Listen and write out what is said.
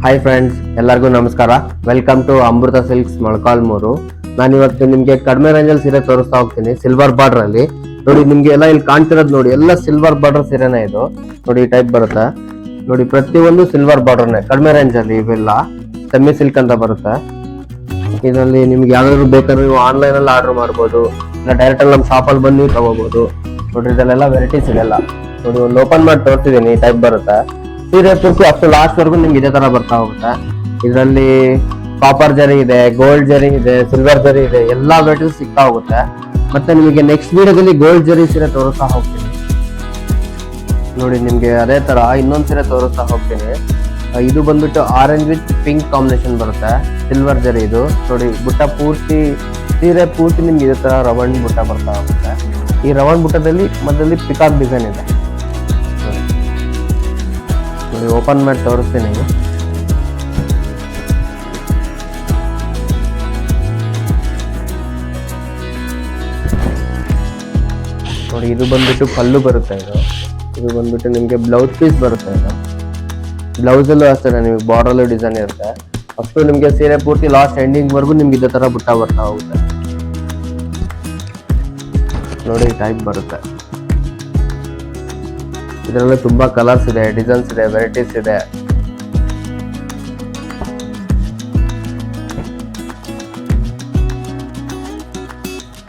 Hi friends, ಎಲ್ಲರಿಗೂ ನಮಸ್ಕಾರ. Welcome to Amrutha silks Molakalmuru. ನಾನು ಇವತ್ತು ನಿಮ್ಗೆ ಕಡಿಮೆ ರೇಂಜಲ್ಲಿ ಸೀರೆ ತೋರಿಸ್ತಾ ಹೋಗ್ತೀನಿ. ಸಿಲ್ವರ್ ಬಾರ್ಡರ್ ಅಲ್ಲಿ ನೋಡಿ, ನಿಮ್ಗೆ ಎಲ್ಲ ಇಲ್ಲಿ ಕಾಣ್ತಿರೋದು ನೋಡಿ, ಎಲ್ಲ ಸಿಲ್ವರ್ ಬಾರ್ಡರ್ ಸೀರೆನೇ ಇದು. ನೋಡಿ ಈ ಟೈಪ್ ಬರುತ್ತೆ ನೋಡಿ, ಪ್ರತಿಯೊಂದು ಸಿಲ್ವರ್ ಬಾರ್ಡರ್ನೇ ಕಡಿಮೆ ರೇಂಜ್ ಅಲ್ಲಿ. ಇವೆಲ್ಲ ಸೆಮಿ ಸಿಲ್ಕ್ ಅಂತ ಬರುತ್ತೆ. ಇದರಲ್ಲಿ ನಿಮ್ಗೆ ಯಾವ್ದಾದ್ರು ಬೇಕಾದ್ರೆ ನೀವು ಆನ್ಲೈನ್ ಅಲ್ಲಿ ಆರ್ಡರ್ ಮಾಡ್ಬೋದು, ಇಲ್ಲ ಡೈರೆಕ್ಟ್ ಅಲ್ಲಿ ನಮ್ಮ ಶಾಪ್ ಅಲ್ಲಿ ಬಂದು ನೀವು ತಗೋಬಹುದು. ನೋಡಿ ಇದೆಲ್ಲ ವೆರೈಟೀಸ್ ಇದೆಲ್ಲ ನೋಡಿ, ಒಂದು ಓಪನ್ ಮಾಡಿ ತೋರಿಸ್ತಿದ್ದೀನಿ. ಈ ಟೈಪ್ ಬರುತ್ತೆ ಸೀರೆ ಪೂರ್ತಿ ಅಷ್ಟು ಲಾಸ್ಟ್ ವರೆಗೂ ನಿಮ್ಗೆ ಇದೇ ತರ ಬರ್ತಾ ಹೋಗುತ್ತೆ. ಇದರಲ್ಲಿ ಕಾಪರ್ ಜರಿ ಇದೆ, ಗೋಲ್ಡ್ ಜರಿ ಇದೆ, ಸಿಲ್ವರ್ ಜರಿ ಇದೆ, ಎಲ್ಲಾ ವೆರೈಟೀಸ್ ಸಿಗ್ತಾ ಹೋಗುತ್ತೆ. ಮತ್ತೆ ನಿಮಗೆ ನೆಕ್ಸ್ಟ್ ವಿಡಿಯೋದಲ್ಲಿ ಗೋಲ್ಡ್ ಜರಿ ಸೀರೆ ತೋರಿಸ್ತಾ ಹೋಗ್ತೀನಿ. ನೋಡಿ ನಿಮ್ಗೆ ಅದೇ ತರ ಇನ್ನೊಂದ್ ಸೀರೆ ತೋರಿಸ್ತಾ ಹೋಗ್ತೀನಿ. ಇದು ಬಂದ್ಬಿಟ್ಟು ಆರೆಂಜ್ ವಿತ್ ಪಿಂಕ್ ಕಾಂಬಿನೇಷನ್ ಬರುತ್ತೆ, ಸಿಲ್ವರ್ ಜರಿ ಇದು. ನೋಡಿ ಬುಟ್ಟ ಪೂರ್ತಿ, ಸೀರೆ ಪೂರ್ತಿ ನಿಮ್ಗೆ ಇದೇ ತರ ರವಂಡ್ ಬುಟ್ಟ ಬರ್ತಾ ಹೋಗುತ್ತೆ. ಈ ರವಂಡ್ ಬುಟ್ಟದಲ್ಲಿ ಮಧ್ಯದಲ್ಲಿ ಪಿಕಾಕ್ ಡಿಸೈನ್ ಇದೆ. ನೋಡಿ ಓಪನ್ ಮಾಡಿ ತೋರಿಸ್ತೀನಿ. ನೋಡಿ ಇದು ಬಂದ್ಬಿಟ್ಟು ಪಲ್ಲು ಬರುತ್ತೆ. ಇದು ಬಂದ್ಬಿಟ್ಟು ನಿಮ್ಗೆ ಬ್ಲೌಸ್ ಪೀಸ್ ಬರುತ್ತೆ. ಇದು ಬ್ಲೌಸ್ ಅಲ್ಲೂ ಅಷ್ಟೇ ನಿಮ್ಗೆ ಬಾರ್ಡರ್ ಡಿಸೈನ್ ಇರುತ್ತೆ. ಅಷ್ಟು ನಿಮ್ಗೆ ಸೀರೆ ಪೂರ್ತಿ ಲಾಸ್ಟ್ ಎಂಡಿಂಗ್ ವರ್ಗು ನಿಮ್ಗೆ ಇದೇ ತರ ಬುಟ್ಟ ಬರ್ತಾ ಹೋಗುತ್ತೆ. ನೋಡಿ ಟೈಪ್ ಬರುತ್ತೆ. ಇದರಲ್ಲಿ ತುಂಬಾ ಕಲರ್ಸ್ ಇದೆ, ಡಿಸೈನ್ಸ್ ಇದೆ, ವೆರೈಟೀಸ್ ಇದೆ.